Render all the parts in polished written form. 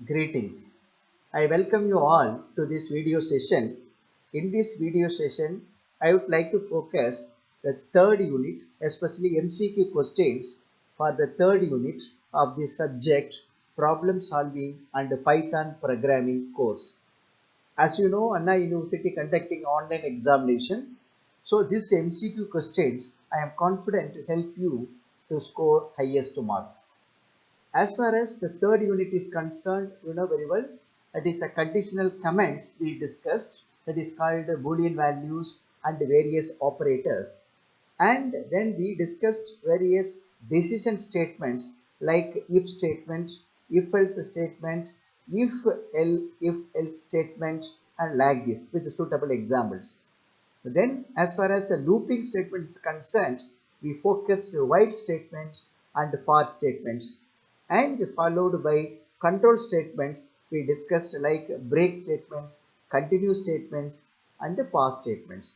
Greetings. I welcome you all to this video session. In this video session, I would like to focus the third unit, especially MCQ questions for the third unit of the subject Problem Solving and Python Programming course. As you know, Anna University conducting online examination. So this MCQ questions, I am confident to help you to score highest mark. As far as the third unit is concerned, you know very well, that is the conditional comments we discussed, that is called Boolean values and various operators. And then we discussed various decision statements like if statement, if else statement, if else statement, and like this with suitable examples. Then as far as the looping statement is concerned, we focused while statements and for statements, and followed by control statements we discussed like break statements, continue statements, and the pause statements.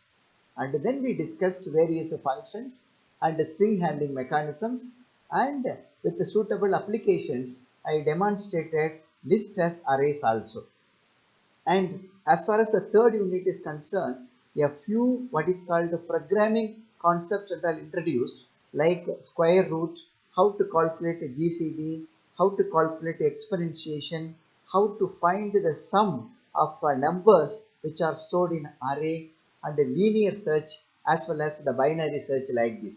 And then we discussed various functions and string handling mechanisms, and with the suitable applications I demonstrated list as arrays also. And as far as the third unit is concerned, a few what is called the programming concepts that are introduced, like square root, how to calculate a GCD, how to calculate exponentiation, how to find the sum of numbers which are stored in array, and the linear search as well as the binary search like this.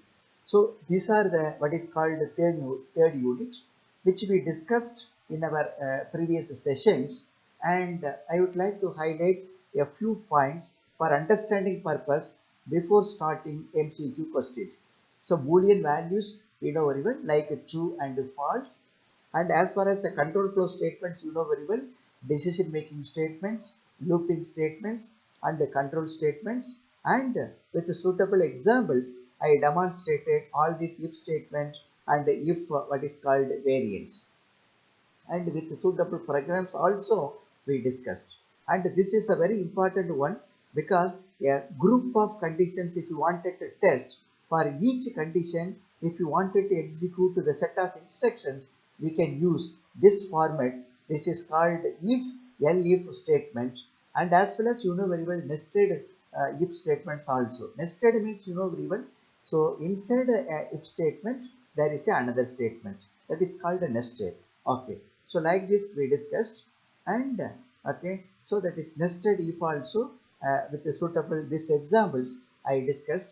So these are the what is called the third unit, which we discussed in our previous sessions, and I would like to highlight a few points for understanding purpose before starting MCQ questions. So Boolean values we know very well, like true and false, and as far as the control flow statements you know very well, decision making statements, looping statements, and the control statements, and with suitable examples I demonstrated all these if statements and if what is called variance, and with suitable programs also we discussed. And this is a very important one, because a group of conditions, if you wanted to test for each condition, if you wanted to execute the set of instructions, we can use this format. This is called if statement, and as well as you know very well nested if statements also. Nested means you know very well, so inside a if statement there is another statement that is called a nested. Okay, so like this we discussed, and okay, so that is nested if also with the suitable these examples I discussed.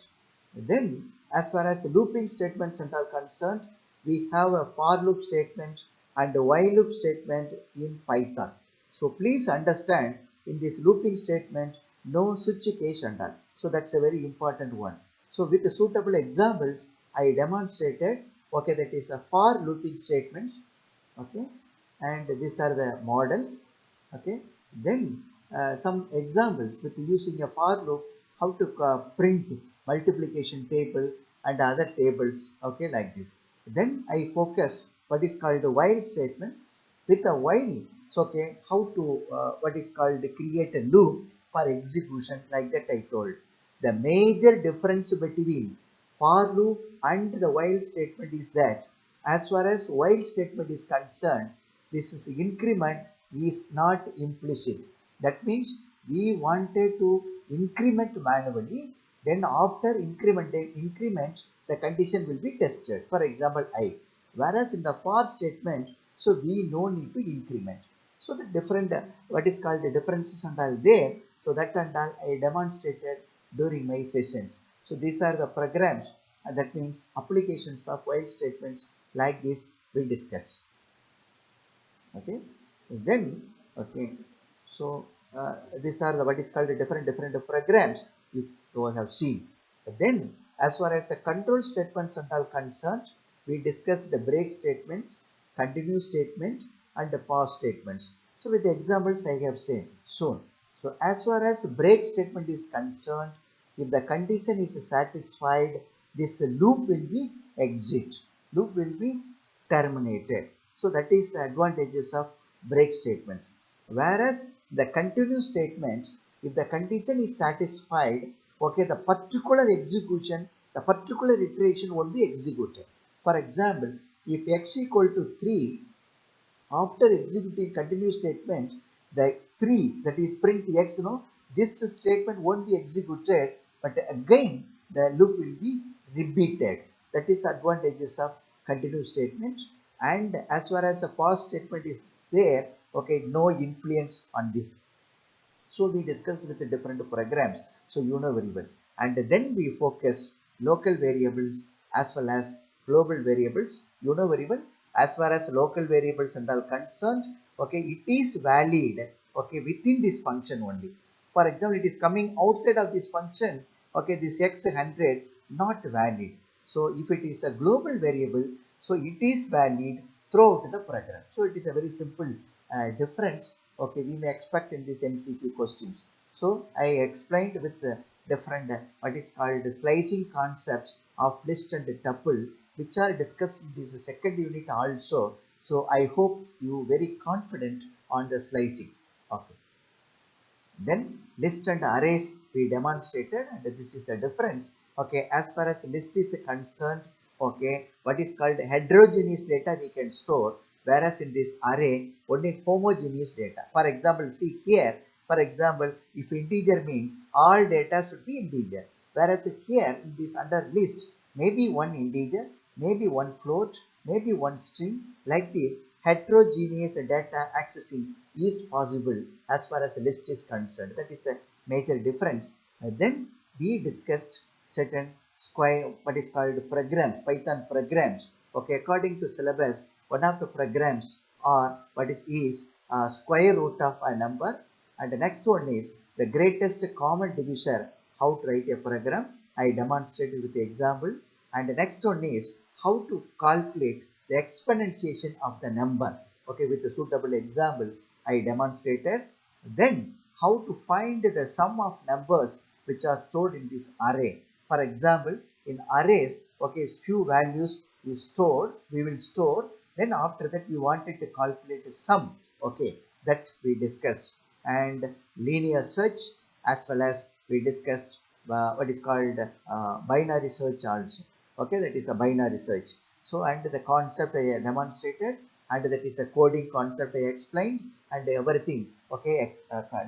Then as far as looping statements and are concerned, we have a for loop statement and a while loop statement in Python. So please understand, in this looping statement no switch case and all. So that's a very important one. So with the suitable examples I demonstrated, okay, that is a for looping statements, okay, and these are the models, okay. Then some examples with using a for loop, how to print multiplication table and other tables, okay, like this. Then I focus what is called the while statement. With a while, so okay, how to what is called create a loop for execution, like that I told. The major difference between for loop and the while statement is that as far as while statement is concerned, this is increment is not implicit. That means we wanted to increment manually, then after increment the condition will be tested. For example, I. Whereas in the for statement, so we no need to increment. So the different what is called the differences and all there. So that and all I demonstrated during my sessions. So these are the programs, that means applications of while statements like this we discuss. Okay, then okay, so these are the what is called the different programs you have seen. Then as far as the control statements and all concerned, we discussed the break statements, continue statement, and the pause statements. So with the examples I have shown. So as far as break statement is concerned, if the condition is satisfied, this loop will be exit, loop will be terminated. So that is the advantages of break statement. Whereas the continue statement, if the condition is satisfied, okay, the particular execution, the particular iteration will be executed. For example, if x equal to 3, After executing continuous statement, the 3, that is print x, this statement won't be executed, but again the loop will be repeated. That is advantages of continuous statement. And as far as the pause statement is there, okay, no influence on this. So we discussed with the different programs, so you know very well. And then we focus local variables as well as global variables. You know very well. As far as local variables and all concerned, okay, it is valid, okay, within this function only. For example, it is coming outside of this function, okay, this x100 not valid. So if it is a global variable, so it is valid throughout the program. So it is a very simple difference, okay, we may expect in this MCQ questions. So I explained with the different what is called slicing concepts of list and tuple, which are discussed in this second unit also. So I hope you very confident on the slicing. Okay. Then list and arrays we demonstrated, and this is the difference. Okay, as far as list is concerned, okay, what is called heterogeneous data we can store, whereas in this array only homogeneous data. For example, see here, for example, if integer means all data should be integer, whereas here in this under list, maybe one integer, maybe one float, maybe one string, like this heterogeneous data accessing is possible as far as the list is concerned. That is the major difference. Then we discussed certain square, what is called programs, Python programs. Okay, according to syllabus, one of the programs are what is square root of a number, and the next one is the greatest common divisor, how to write a program. I demonstrated with the example. And the next one is how to calculate the exponentiation of the number. Okay, with a suitable example I demonstrated. Then how to find the sum of numbers which are stored in this array. For example, in arrays, okay, few values is stored, we will store. Then after that we wanted to calculate the sum, okay, that we discussed. And linear search, as well as we discussed what is called binary search also. Okay, that is a binary search. So, and the concept I demonstrated, and that is a coding concept I explained, and everything, okay,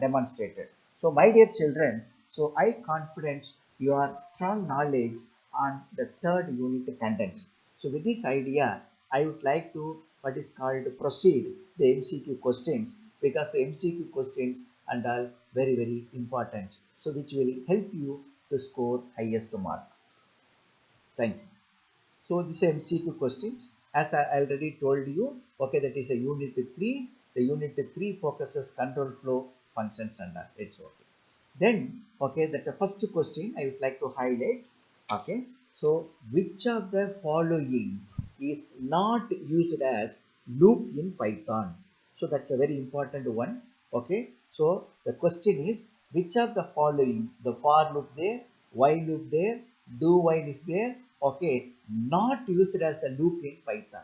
demonstrated. So my dear children, so I confident your strong knowledge on the third unit contents. So with this idea, I would like to what is called proceed the MCQ questions, because the MCQ questions and all very important. So which will help you to score highest mark. Thank you. So this MCQ questions, as I already told you, okay, that is a unit 3. The unit 3 focuses control flow functions and that. It's okay. Then, okay, that the first question I would like to highlight. Okay, so which of the following is not used as loop in Python? So that's a very important one. Okay, so the question is which of the following, the for loop there, while loop there, do while is there, okay, not used as a loop in Python.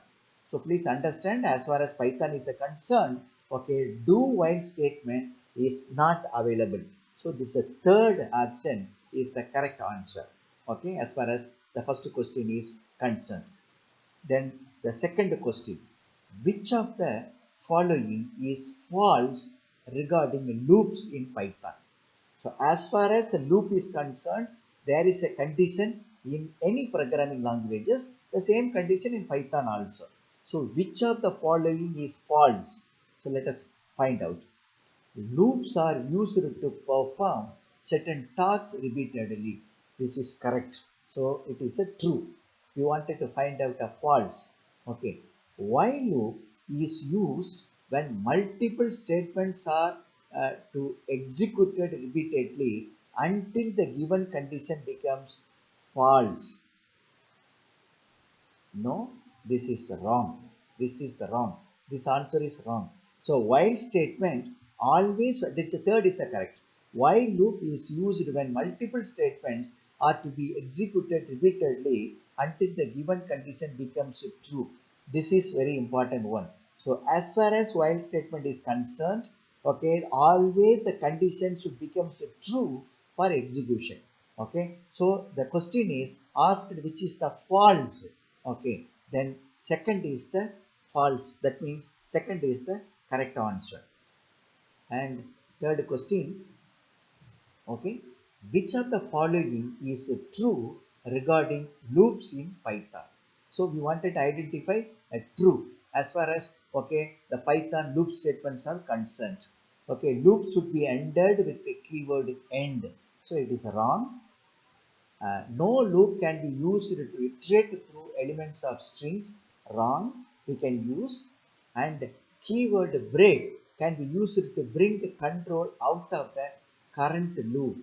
So please understand, as far as Python is concerned, okay, do while statement is not available. So this third option is the correct answer. Okay, as far as the first question is concerned. Then the second question, which of the following is false regarding loops in Python? So as far as the loop is concerned, there is a condition in any programming languages, the same condition in Python also. So which of the following is false? So let us find out. Loops are used to perform certain tasks repeatedly. This is correct. So it is a true. We wanted to find out a false. Okay. While loop is used when multiple statements are to executed repeatedly until the given condition becomes false. No, this is wrong. This is the wrong. This answer is wrong. So while statement always, this third is the correct. While loop is used when multiple statements are to be executed repeatedly until the given condition becomes true. This is very important one. So as far as while statement is concerned, okay, always the condition should become true for execution. Okay, so the question is asked which is the false. Okay, then second is the false, that means second is the correct answer. And third question, okay, which of the following is true regarding loops in Python? So we wanted to identify a true as far as, okay, the Python loop statements are concerned. Okay, loop should be ended with the keyword end. So it is wrong. No loop can be used to iterate through elements of strings. Wrong. We can use. And keyword break can be used to bring the control out of the current loop.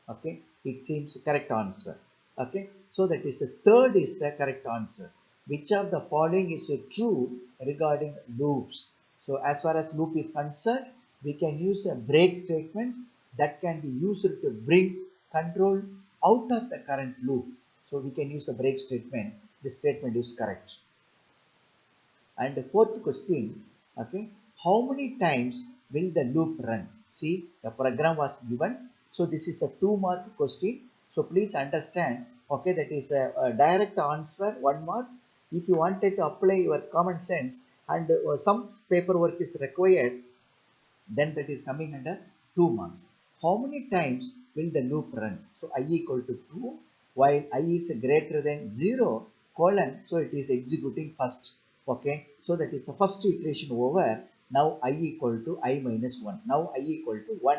Okay, it seems correct answer. Okay, so that is the third is the correct answer. Which of the following is true regarding loops? So as far as loop is concerned, we can use a break statement that can be used to bring control out of the current loop. So we can use a break statement. This statement is correct. And the fourth question, okay, how many times will the loop run? See, the program was given. So this is a 2-mark question. So please understand, okay, that is a direct answer, 1 mark. If you wanted to apply your common sense and some paperwork is required, then that is coming under 2 marks. How many times will the loop run? So I equal to 2, while I is greater than 0 colon, so it is executing first. Okay, so that is the first iteration over. Now I equal to I minus 1. Now I equal to 1.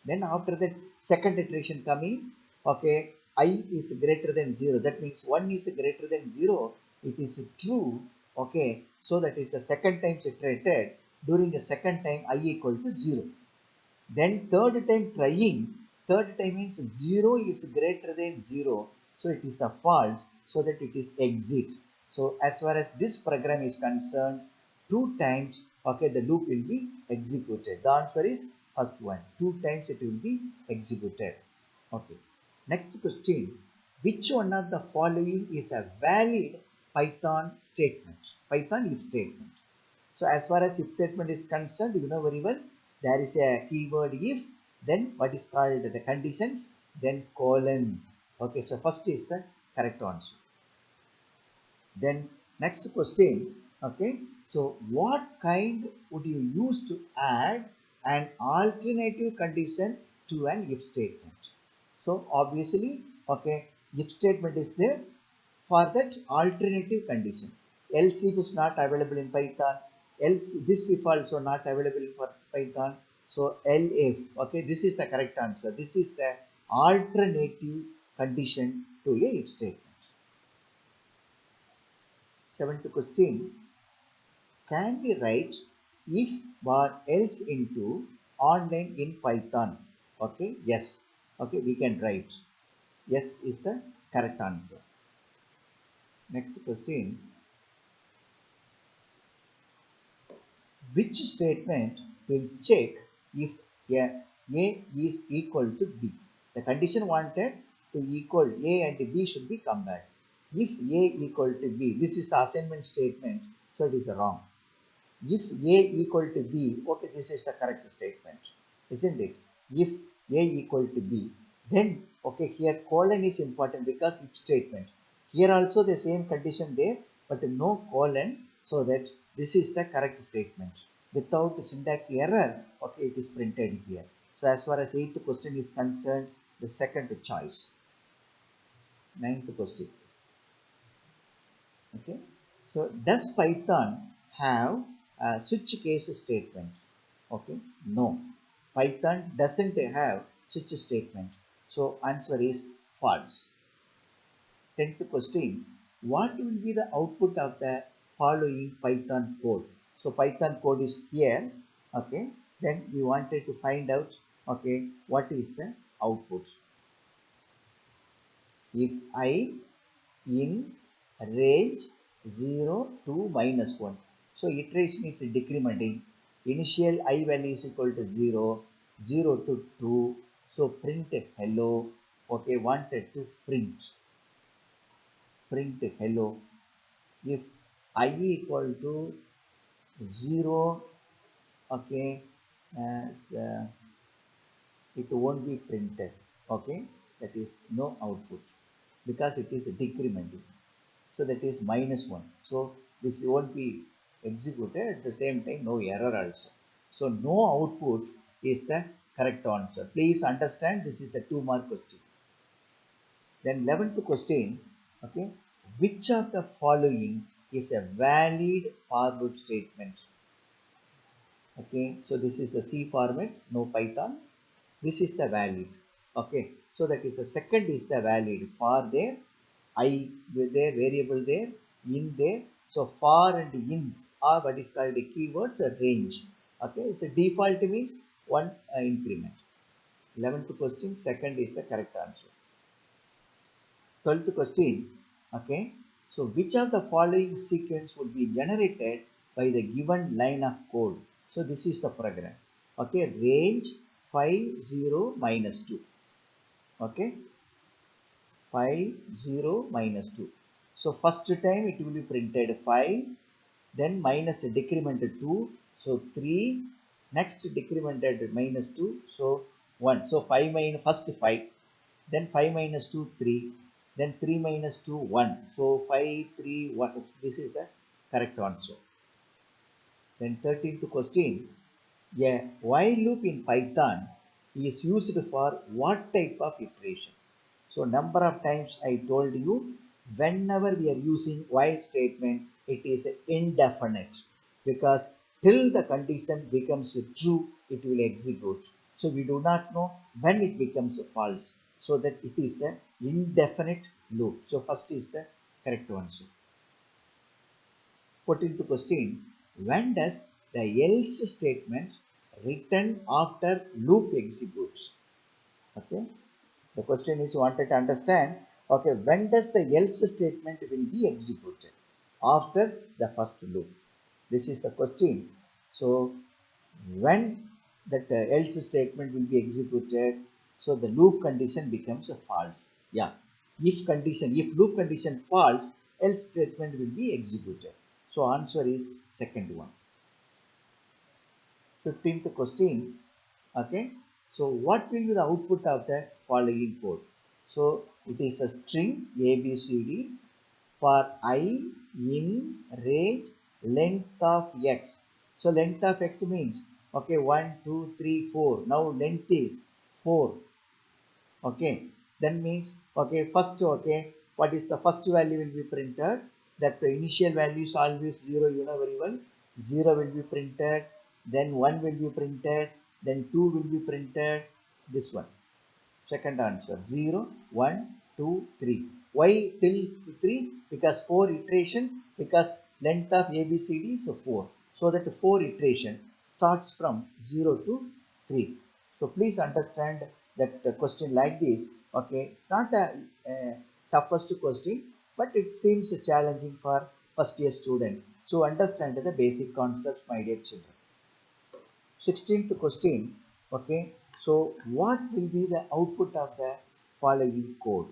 Then after that second iteration coming, okay, I is greater than 0. That means 1 is greater than 0. It is true. Okay, so that is the second time iterated. During the second time I equal to 0. Then third time trying, third time means 0 is greater than 0. So it is a false, so that it is exit. So as far as this program is concerned, 2 times, okay, the loop will be executed. The answer is first one. 2 times it will be executed. Okay. Next question. Which one of the following is a valid Python statement? Python if statement. So as far as if statement is concerned, you know very well, there is a keyword if, then what is called the conditions, then colon. Okay, so first is the correct answer. Then next question, okay, so what kind would you use to add an alternative condition to an if statement? So obviously, okay, if statement is there for that alternative condition. Else if is not available in Python, else this if also not available for Python. So elif, okay, this is the correct answer. This is the alternative condition to a if statement. Seventh question, can we write if bar else into online in Python? Okay, yes. Okay, we can write. Yes is the correct answer. Next question, which statement will check if A is equal to B? The condition wanted to equal A and B should be combined. If A equal to B, this is the assignment statement, so it is wrong. If A equal to B, okay, this is the correct statement, isn't it? If A equal to B, then, okay, here colon is important because if statement. Here also the same condition there, but no colon, so that this is the correct statement. Without syntax error, okay, it is printed here. So as far as 8th question is concerned, the second choice. 9th question. Okay, so does Python have a switch case statement? Okay, no, Python doesn't have switch statement, so answer is false. 10th question, what will be the output of the following Python code? So Python code is here. Okay, then we wanted to find out, okay, what is the output. If I in range 0 to minus 1. So iteration is decrementing. Initial I value is equal to 0, 0 to 2. So print hello. Okay, wanted to print hello. If I equal to 0, okay, uh, it won't be printed. Okay, that is no output because it is decrementing. So that is minus 1. So this won't be executed, at the same time no error also. So no output is the correct answer. Please understand, this is a 2-mark question. Then 11th question, okay, which of the following is a valid for loop statement? Okay, so this is the C format, no Python. This is the valid. Okay, so that is the second is the valid for there, I with their variable there, in there. So for and in are what is called the keywords, a range. Okay, so default means one increment. 11th question, second is the correct answer. 12th question, okay, so which of the following sequence would be generated by the given line of code? So this is the program. Okay, range 5 0 minus 2. Okay, 5 0 minus 2. So first time it will be printed 5, then minus decremented 2, so 3, next decremented minus 2, so 1. So 5 minus first 5, then 5 minus 2 3, then 3 minus 2 1. So 5 3 1. This is the correct answer. Then 13th question, a while loop in Python is used for what type of iteration? So number of times I told you, whenever we are using while statement, it is indefinite, because till the condition becomes true, it will execute. So we do not know when it becomes false. So that it is an indefinite loop. So first is the correct answer. Put into question, when does the else statement return after loop executes? Okay, the question is wanted to understand, okay, when does the else statement will be executed? After the first loop. This is the question. So when that else statement will be executed, so the loop condition becomes a false. Yeah, if loop condition false, else statement will be executed. So answer is second one. 15th question, okay, so what will be the output of the following code? So it is a string abcd for I in range length of x. So length of x means, okay, 1 2 3 4. Now length is 4. Okay, then means, okay, first, okay, what is the first value will be printed? That the initial value is always 0, you know very well. 0 will be printed, then 1 will be printed, then 2 will be printed. This one, second answer, 0 1 2 3. Why till 3? Because 4 iteration, because length of abcd is 4, so that 4 iteration starts from 0 to 3. So please understand that the question like this, okay, it's not a toughest question, but it seems challenging for first year student. So understand the basic concepts, my dear children. 16th question, okay, so what will be the output of the following code?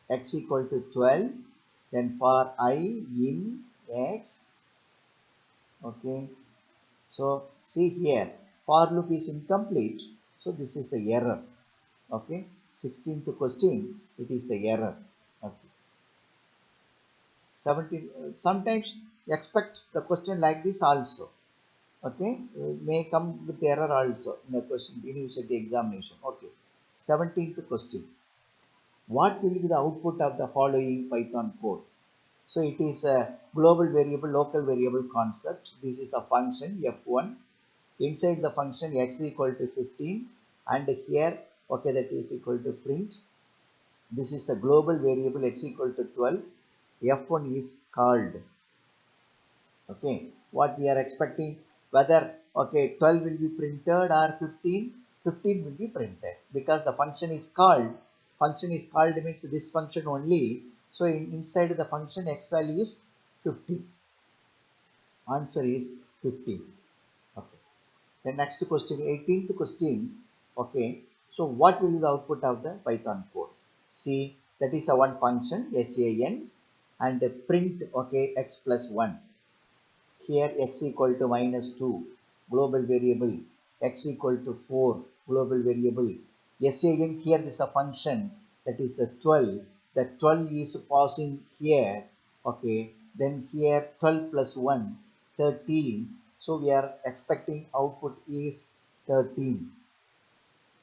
X equal to 12, then for I in x, okay, so see here, for loop is incomplete, so this is the error. Okay, 16th question, it is the error. Okay, 17, sometimes expect the question like this also. Okay, may come with error also in the question university examination. Okay, 17th question, what will be the output of the following Python code? So it is a global variable, local variable concept. This is the function f1. Inside the function x equal to 15, and here, okay, that is equal to print. This is the global variable x equal to 12. f1 is called. Okay, what we are expecting, whether, okay, 12 will be printed or 15, 15 will be printed, because the function is called. Function is called means this function only. So inside the function x value is 15. Answer is 15. Okay. The next question, 18th question. Okay, so what will be the output of the Python code? See, that is a one function san, and print, okay, x plus 1. Here x equal to minus 2, global variable, x equal to 4, global variable. SAN, here is a function, that is the 12. The 12 is passing here, okay, Then here 12 plus 1, 13. So we are expecting output is 13.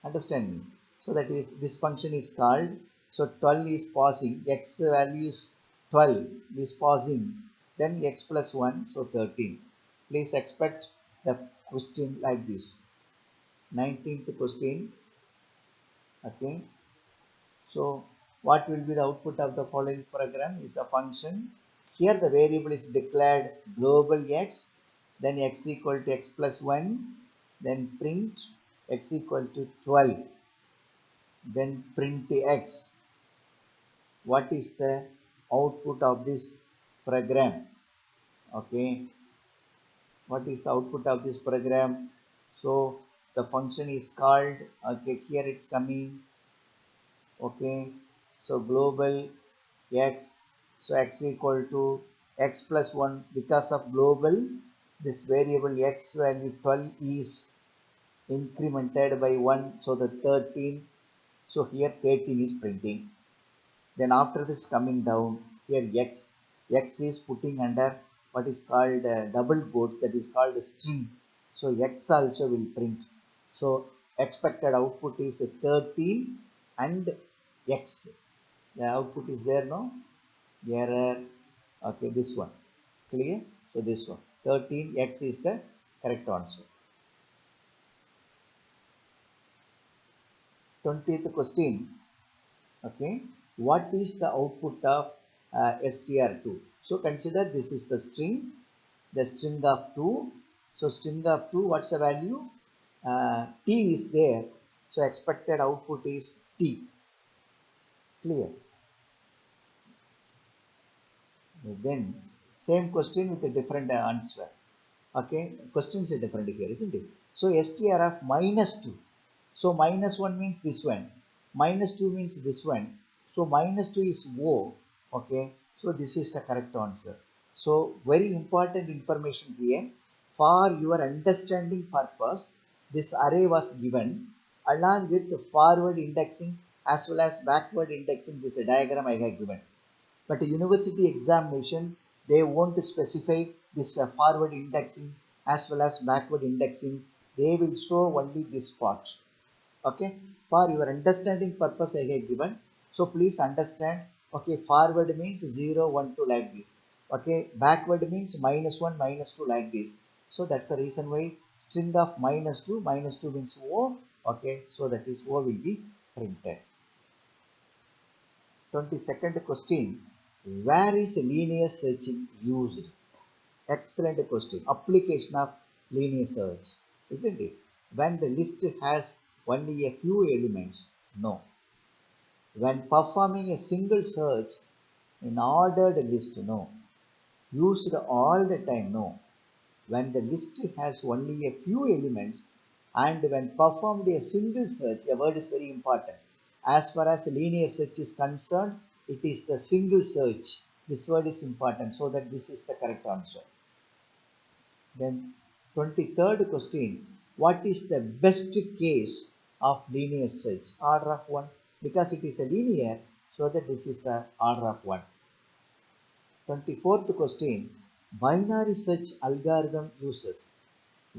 Understand me? So that is, this function is called, so 12 is passing, x value is 12 is passing, then x plus 1, so 13. Please expect the question like this. 19th question. Okay, so what will be the output of the following program is a function. Here the variable is declared global x, then x equal to x plus 1, then print x equal to 12, then print x. What is the output of this program? Okay, what is the output of this program? So the function is called, okay, here it's coming, okay, so global x, so x equal to x plus 1. Because of global, this variable x value 12 is incremented by 1, so the 13, so here 13 is printing. Then after this coming down, here x is putting under what is called double quotes, that is called a string. So x also will print. So expected output is 13 and x. The output is there, no? Error. Okay, this one. Clear? So this one. 13 x is the correct answer. 20th question. Okay, what is the output of str2? So consider this is the string of 2. So string of 2, what's the value? T is there, so expected output is T. Clear? Then same question with a different answer. Okay, questions are different here, isn't it? So str of -2. So -1 means this one, -2 means this one. So -2 is O. Okay, so this is the correct answer. So very important information here. For your understanding purpose, this array was given along with the forward indexing as well as backward indexing. This diagram I have given. But a university examination, they won't specify this forward indexing as well as backward indexing. They will show only this part. Okay, for your understanding purpose I have given. So please understand. Okay, forward means 0 1 2 like this. Okay, backward means -1 -2 like this. So that's the reason why string of -2 means O. Okay, so that is O will be printed. 22nd question. Where is linear searching used? Excellent question. Application of linear search, isn't it? When the list has only a few elements? No. When performing a single search in ordered list? No. Used all the time? No. When the list has only a few elements and when performed a single search, a word is very important. As far as linear search is concerned, it is the single search. This word is important, so that this is the correct answer. Then 23rd question. What is the best case of linear search? Order of 1. Because it is a linear, so that this is the order of 1. 24th question. Binary search algorithm uses.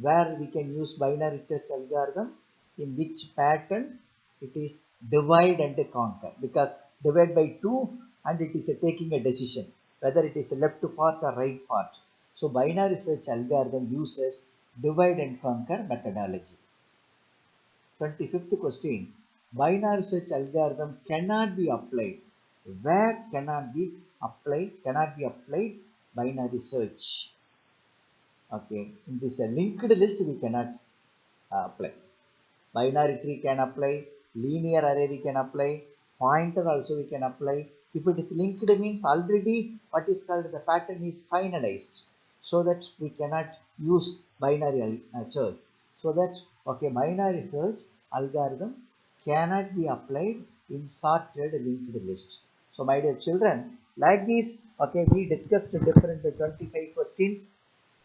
Where we can use binary search algorithm? In which pattern? It is divide and conquer. Because divide by 2 and it is taking a decision whether it is a left part or right part. So binary search algorithm uses divide and conquer methodology. 25th question. Binary search algorithm cannot be applied. Where cannot be applied? Cannot be applied binary search. Okay, in this linked list we cannot apply. Binary tree can apply, linear array we can apply, pointer also we can apply. If it is linked means already what is called the pattern is finalized, so that we cannot use binary search. So that, okay, binary search algorithm cannot be applied in sorted linked list. So my dear children, like this, okay, we discussed different 25 questions.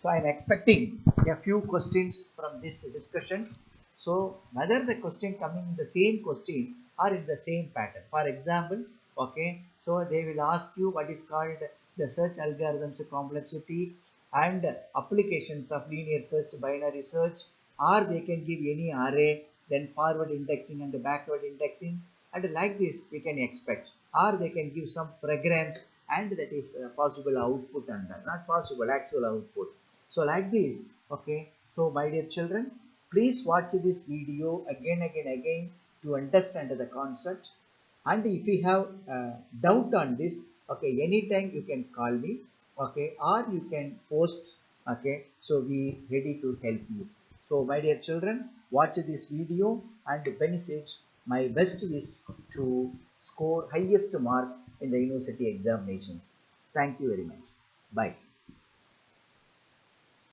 So I am expecting a few questions from this discussion. So whether the question coming in the same question or in the same pattern. For example, okay, so they will ask you what is called the search algorithms complexity and applications of linear search, binary search, or they can give any array, then forward indexing and backward indexing, and like this we can expect, or they can give some programs and that is possible output and not possible actual output. So like this, okay. So my dear children, please watch this video again to understand the concept. And if you have doubt on this, okay, anytime you can call me, okay, or you can post, okay, so we ready to help you. So my dear children, watch this video and benefit. My best wish to score highest mark in the university examinations. Thank you very much. Bye.